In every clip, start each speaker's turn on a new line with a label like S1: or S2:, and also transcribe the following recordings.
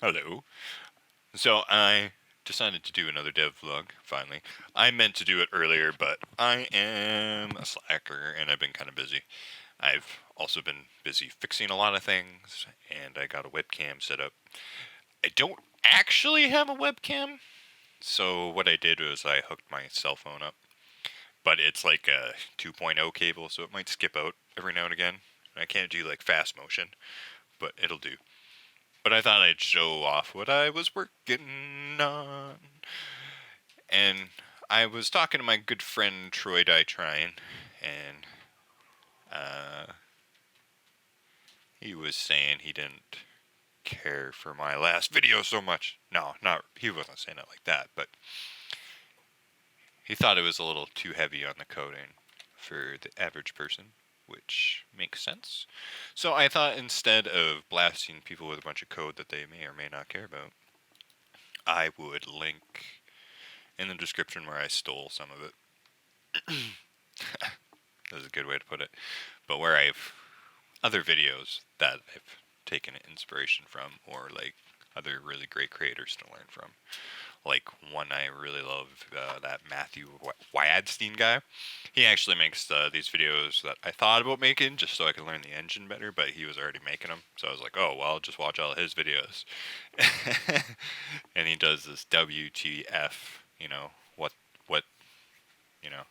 S1: Hello. So I decided to do another devlog, finally. I meant to do it earlier, but I am a slacker and I've been kind of busy. I've also been busy fixing a lot of things, and I got a webcam set up. I don't actually have a webcam, so what I did was I hooked my cell phone up, but it's like a 2.0 cable, so it might skip out every now and again. I can't do like fast motion, but it'll do. But I thought I'd show off what I was working on. And I was talking to my good friend Troy Trine, and he was saying he didn't care for my last video so much. No, not he wasn't saying it like that, but he thought it was a little too heavy on the coding for the average person, which makes sense. So I thought instead of blasting people with a bunch of code that they may or may not care about, I would link in the description where I stole some of it. That's a good way to put it. But where I've other videos that I've taken inspiration from, or like other really great creators to learn from. Like one I really love, that Mathew Wadstein guy. He actually makes these videos that I thought about making just so I could learn the engine better, but he was already making them. So I was like, oh, well, I'll just watch all his videos. And he does this WTF, what, you know,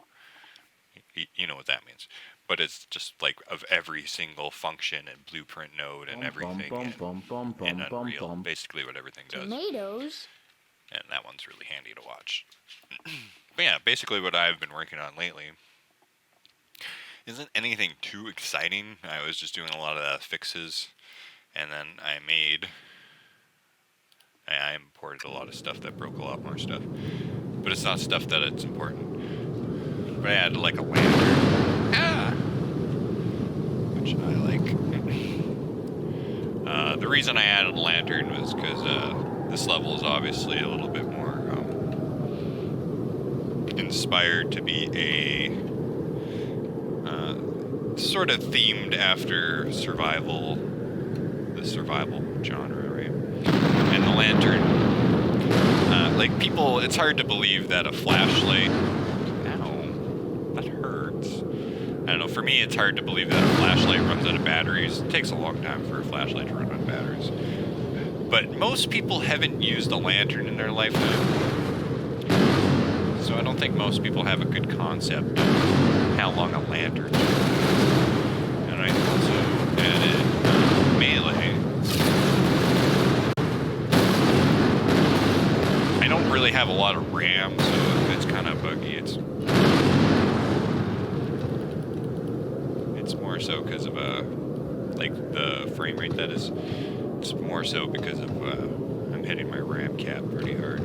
S1: you know what that means. But it's just like of every single function and blueprint node and everything in Unreal. Basically what everything does.
S2: Tomatoes.
S1: And that one's really handy to watch. But yeah, basically what I've been working on lately isn't anything too exciting. I was just doing a lot of fixes, and then I imported a lot of stuff that broke a lot more stuff. But it's not stuff that it's important. But I added like a lantern, which I like. The reason I added a lantern was because this level is obviously a little bit more inspired to be a sort of themed after the survival genre, right? And the lantern, like people, it's hard to believe that a flashlight, ow, that hurts. I don't know, for me it's hard to believe that a flashlight runs out of batteries. It takes a long time for a flashlight to run out of batteries. But most people haven't used a lantern in their lifetime. So I don't think most people have a good concept of how long a lantern is. And I also added melee. I don't really have a lot of RAM, so it's kind of buggy. It's more so because of like the frame rate that is. It's more so because of I'm hitting my RAM cap pretty hard.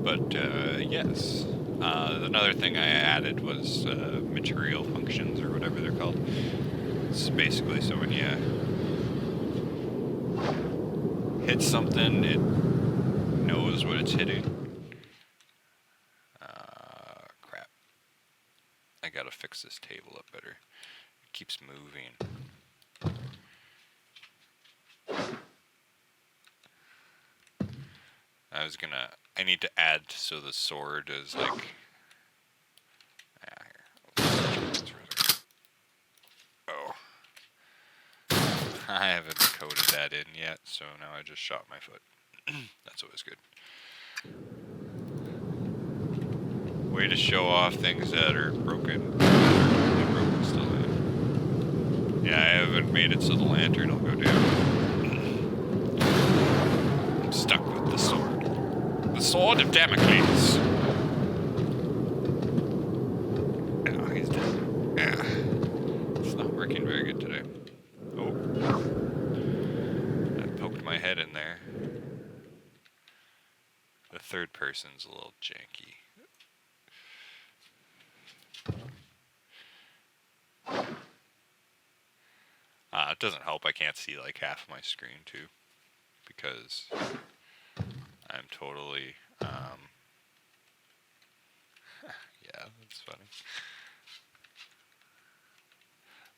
S1: But yes, another thing I added was material functions, or whatever they're called. It's basically so when you hit something, it knows what it's hitting. Crap. I gotta fix this table up better. It keeps moving. I need to add so the sword is like, oh, I haven't coded that in yet, so now I just shot my foot. That's always good. Way to show off things that are broken. They're broken still. Yeah, I haven't made it so the lantern will go down. I'm stuck with the sword. The sword of Damocles. Oh, he's dead. Yeah. It's not working very good today. Oh. I poked my head in there. The third person's a little janky. It doesn't help. I can't see like half of my screen too, because I'm totally, yeah, that's funny.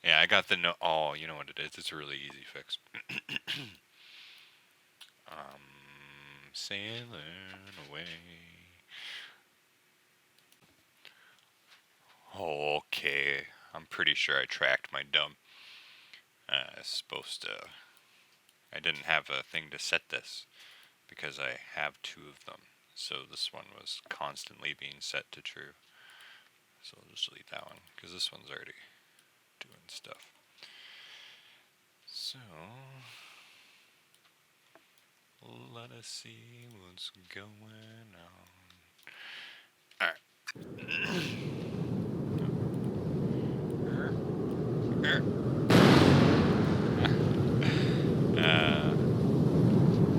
S1: Yeah, I got the no. Oh, you know what it is? It's a really easy fix. Sailing away. Okay, I'm pretty sure I tracked my dump. It's supposed to. I didn't have a thing to set this because I have two of them. So this one was constantly being set to true. So I'll just delete that one because this one's already doing stuff. So let us see what's going on. Alright.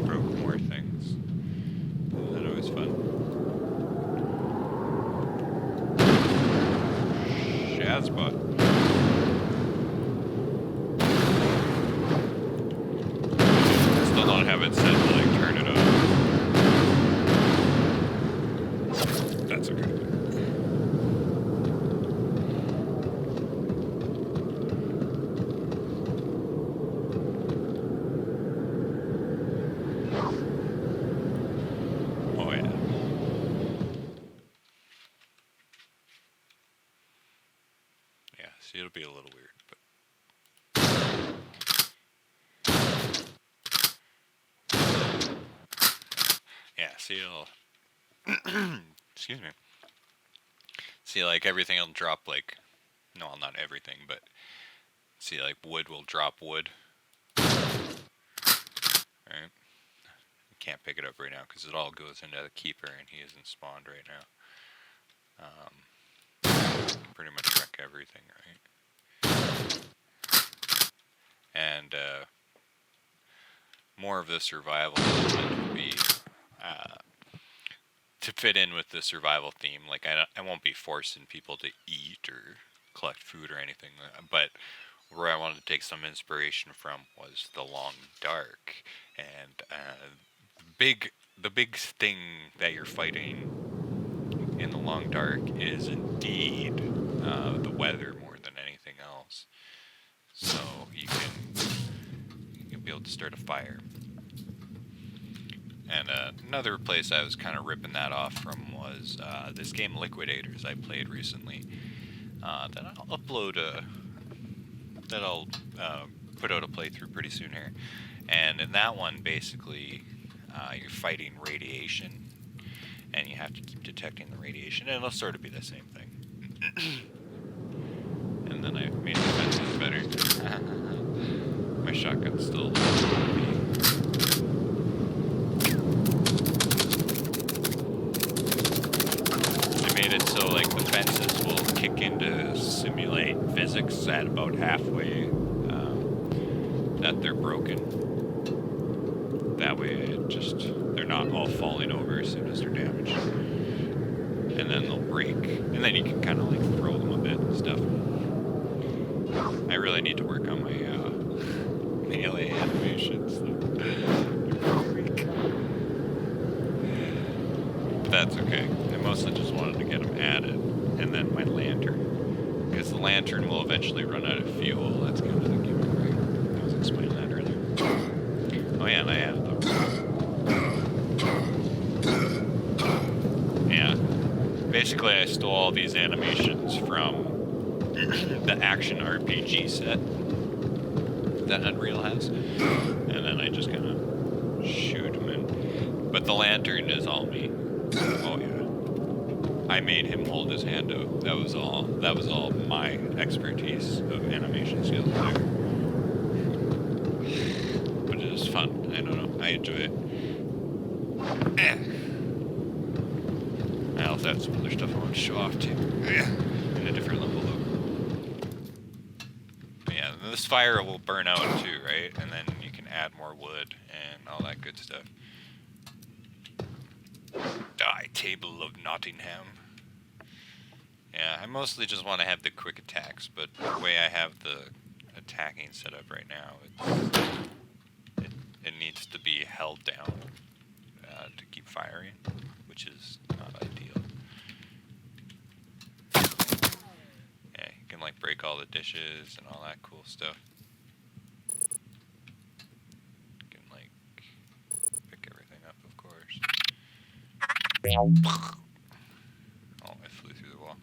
S1: Broke more things. Isn't that always fun? Shazbot. Still don't have it set to like turn it off. That's okay. See, it'll be a little weird, but yeah, see, it'll excuse me. See, like everything will drop like, no, well, not everything, but see, like wood will drop wood. Right? I can't pick it up right now because it all goes into the keeper, and he isn't spawned right now. Pretty much wreck everything, right? And more of the survival would be to fit in with the survival theme. Like I won't be forcing people to eat or collect food or anything, but where I wanted to take some inspiration from was the Long Dark, and the big thing that you're fighting in the Long Dark is indeed the weather more than anything else. So you can be able to start a fire. And another place I was kind of ripping that off from was this game Liquidators I played recently. That I'll upload that I'll put out a playthrough pretty soon here. And in that one, basically, you're fighting radiation, and you have to keep detecting the radiation, and it'll sort of be the same thing. And then I made the fences better. My shotgun's still I made it so like the fences will kick into simulate physics at about halfway that they're broken. That way they're not all falling over as soon as they're damaged. And then they'll break. And then you can kind of like throw them a bit and stuff. I really need to work on my melee animations. But that's okay. I mostly just wanted to get them added. And then my lantern. Because the lantern will eventually run out of fuel. That's kind of the gimmick, right? I was explaining that earlier. Oh yeah, and I added them. Yeah. Basically, I stole all these animations from the action RPG set that Unreal has, and then I just kind of shoot him in. But the lantern is all me. Oh yeah. I made him hold his hand out. That was all my expertise of animation skills there. But it is fun. I don't know. I enjoy it. I also have some other stuff I want to show off too. In a different level though. But yeah, this fire will burn out too, right? And then you can add more wood and all that good stuff. Die, Table of Nottingham. Yeah, I mostly just want to have the quick attacks, but the way I have the attacking set up right now, it needs to be held down to keep firing, which is not ideal. Yeah, you can like break all the dishes and all that cool stuff. You can like pick everything up, of course. Oh, I flew through the wall.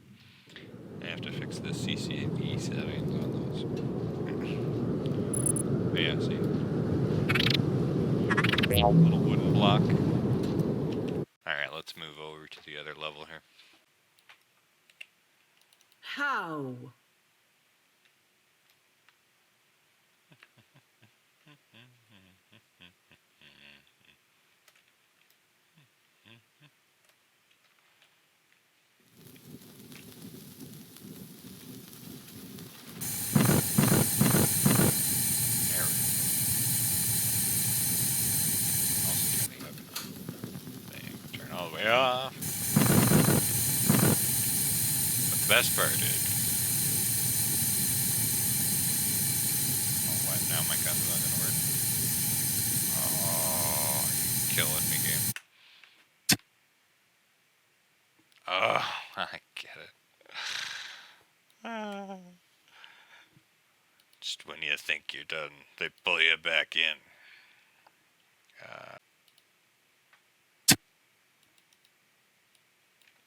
S1: I have to fix the CCD settings on those. But yeah, see? Little wooden block. Alright, let's move over to the other level here.
S2: How?
S1: All the way off. But the best part is, oh, what? Now my gun's not gonna work. Oh, you're killing me, game. Oh, I get it. Just when you think you're done, they pull you back in.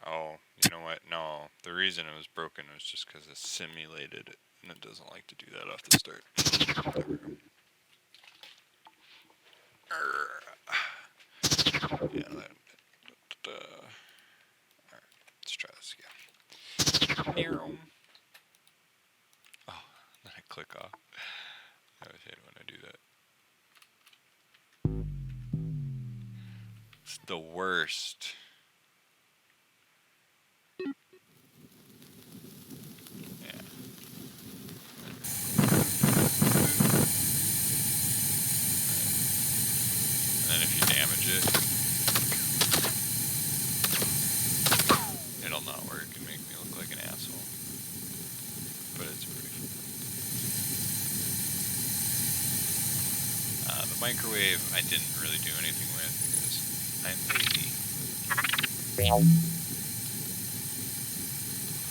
S1: Oh, you know what? No, the reason it was broken was just because it simulated it, and it doesn't like to do that off the start. There we go. Yeah, alright, let's try this again. Oh, then I click off. I always hate when I do that. It's the worst. And then if you damage it, it'll not work and make me look like an asshole. But it's pretty fun. The microwave I didn't really do anything with because I'm lazy.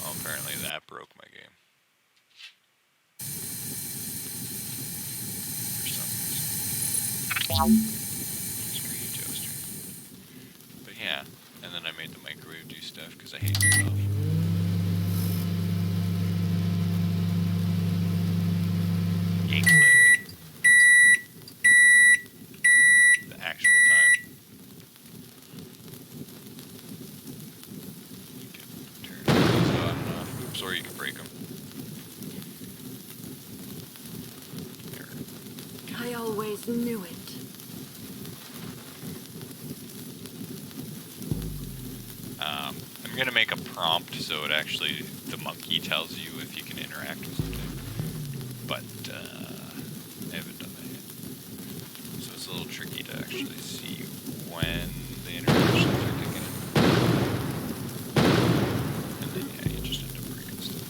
S1: Oh, apparently that broke my game. For some reason. Screw you, toaster. But yeah, and then I made the microwave do stuff because I hate myself. Gameplay. The actual time. You can turn these on and off. Oops, or you can break them.
S2: I always knew it.
S1: I'm gonna make a prompt so it actually, the monkey tells you if you can interact with something. But, I haven't done that yet. So it's a little tricky to actually see when the interactions are kicking in. And then, yeah, you just end up breaking stuff.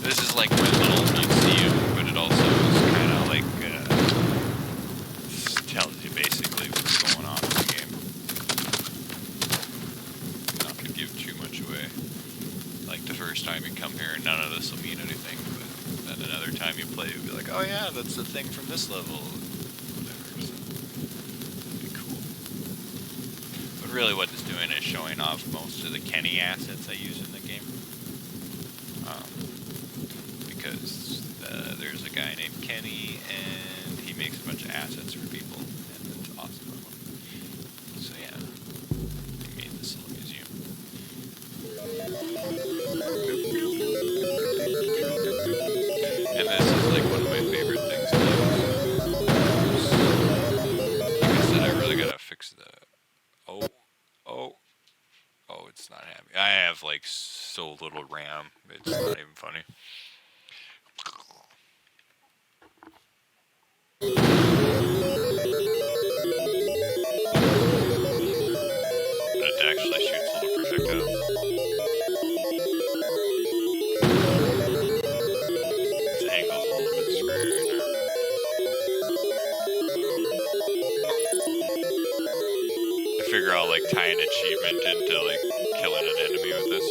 S1: This is like my little museum, but it also is kind of like, tells you basically what's going on in the game. Not to give too much away. Like the first time you come here, none of this will mean anything, but then another time you play, you'll be like, oh yeah, that's the thing from this level. Whatever, so it'd be cool. But really what it's doing is showing off most of the Kenny assets I use in the game. Because there's a guy named Kenny, and he makes a bunch of assets for people, and it's awesome. So yeah, I made this little museum. And this is like one of my favorite things to use. Like I said, I really gotta fix the... Oh, it's not happy. I have like so little RAM, it's not even funny. It actually shoots little projectiles. Its angle's a little bit screwed. I figure I'll like tie an achievement into like killing an enemy with this.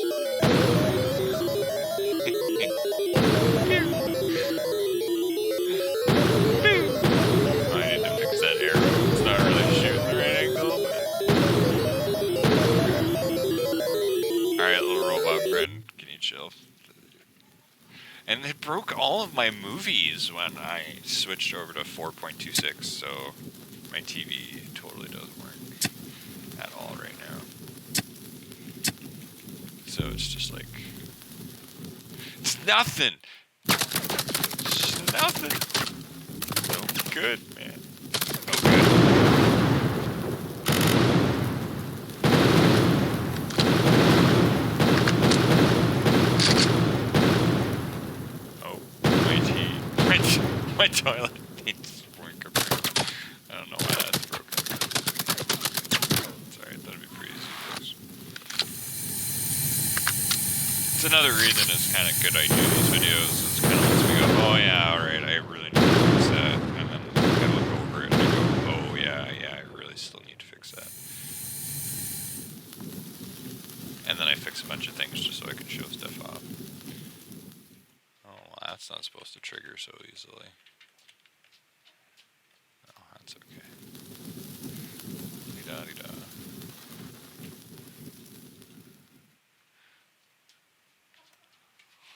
S1: shelf. And it broke all of my movies when I switched over to 4.26, so my TV totally doesn't work at all right now. So it's just like, it's nothing. It's nothing. No good, man. No good. My toilet needs work. I don't know why that's broken. Sorry, I thought it'd be pretty easy to fix. It's another reason it's kind of good I do these videos. It's kind of lets me go, oh yeah, alright, I really need to fix that. And then I look over it and I go, oh yeah, I really still need to fix that. And then I fix a bunch of things just so I can show stuff off. Oh, well, that's not supposed to trigger so easily. Oh, that's okay. Da-dee-da.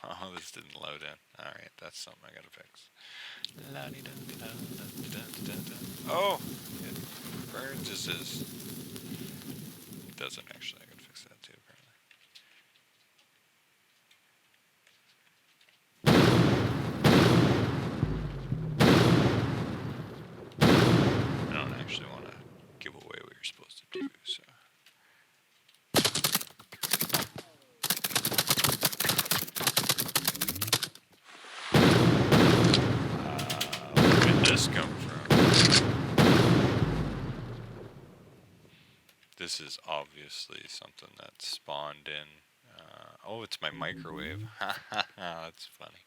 S1: Oh, this didn't load in. Alright, that's something I gotta fix. Oh! It burns as is. It doesn't actually. I gotta fix that too, apparently. I don't actually want to give away what you're supposed to do, so. Where did this come from? This is obviously something that spawned in. Oh, it's my microwave. That's funny.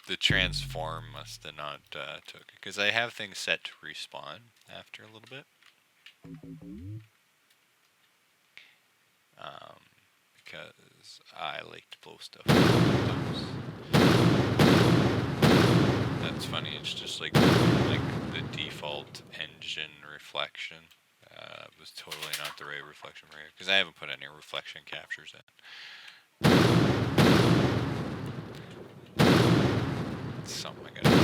S1: The transform must have not took it, because I have things set to respawn after a little bit. Because I like to blow stuff up sometimes. That's funny, it's just like the default engine reflection was totally not the right reflection for here, because I haven't put any reflection captures in. It's something I gotta do.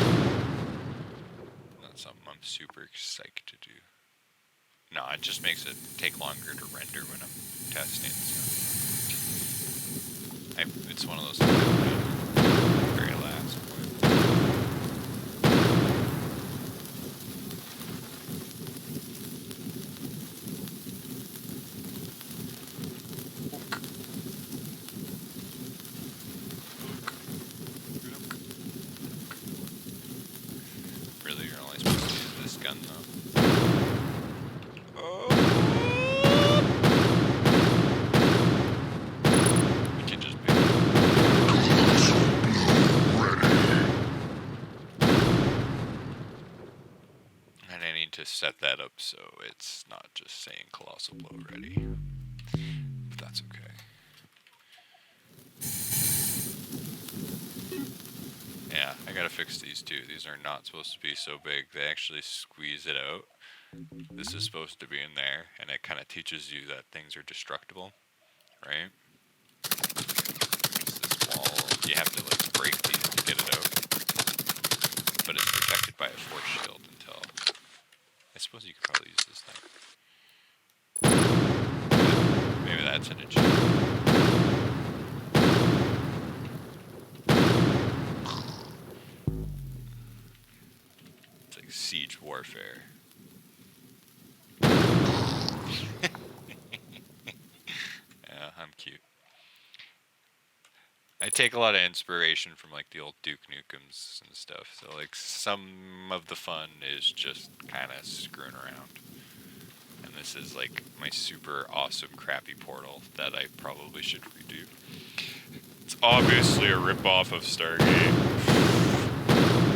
S1: Not something I'm super psyched to do. No, it just makes it take longer to render when I'm testing. So it's one of those things I put in the very last point. Really, you're only supposed to use this gun though. Oh! We can just pick it. And I need to set that up so it's not just saying Colossal Blow ready. But that's okay. Yeah, I gotta fix these too. These are not supposed to be so big. They actually squeeze it out. This is supposed to be in there, and it kind of teaches you that things are destructible, right? It's this wall. You have to like break these to get it out. But it's protected by a force shield until... I suppose you could probably use this thing. Maybe that's an achievement. It's like siege warfare. Yeah, I'm cute. I take a lot of inspiration from like the old Duke Nukems and stuff. So like some of the fun is just kind of screwing around. And this is like my super awesome crappy portal that I probably should redo. It's obviously a ripoff of Stargate,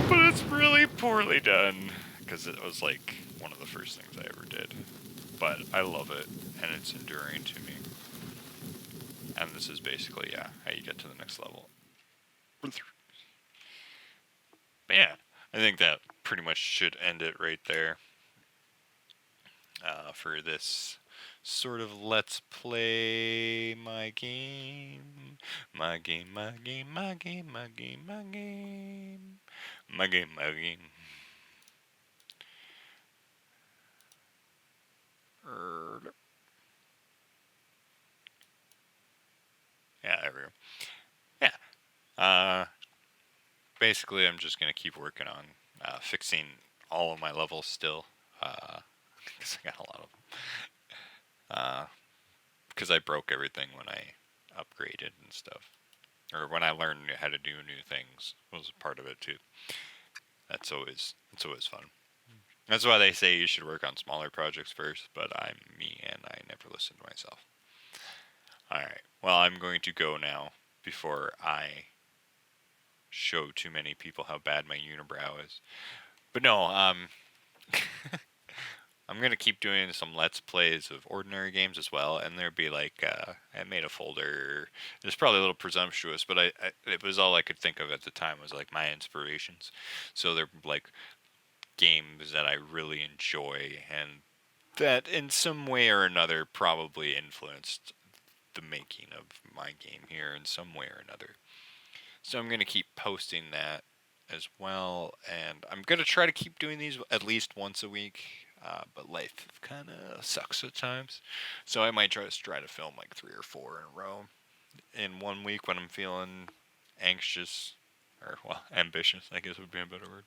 S1: but it's really poorly done because it was like one of the first things I ever did. But I love it, and it's enduring to me. And this is basically, yeah, how you get to the next level. But yeah, I think that pretty much should end it right there for this sort of let's play my game. My game, my game, my game, my game, my game. My game, my game. Yeah, there we go. Yeah. Basically, I'm just going to keep working on fixing all of my levels still. Because I got a lot of them. Because I broke everything when I upgraded and stuff. Or when I learned how to do new things was part of it too. It's always fun. That's why they say you should work on smaller projects first, but I'm me and I never listen to myself. Alright, well, I'm going to go now before I show too many people how bad my unibrow is. But no, I'm going to keep doing some Let's Plays of ordinary games as well, and there'd be like, I made a folder. It's probably a little presumptuous, but it was all I could think of at the time was like my inspirations. So they're like games that I really enjoy and that in some way or another probably influenced the making of my game here in some way or another. So I'm going to keep posting that as well, and I'm going to try to keep doing these at least once a week, but life kind of sucks at times. So I might try to film like 3 or 4 in a row in one week when I'm feeling anxious, or well, ambitious, I guess would be a better word,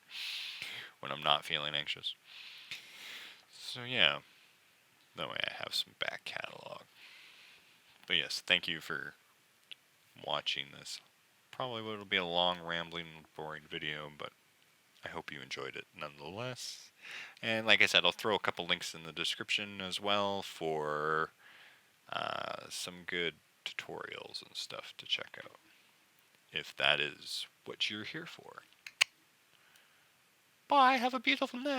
S1: when I'm not feeling anxious. So yeah, that way I have some back catalog. But yes, thank you for watching this. Probably will be a long, rambling, boring video, but I hope you enjoyed it nonetheless. And like I said, I'll throw a couple links in the description as well for some good tutorials and stuff to check out, if that is what you're here for. Bye, have a beautiful night.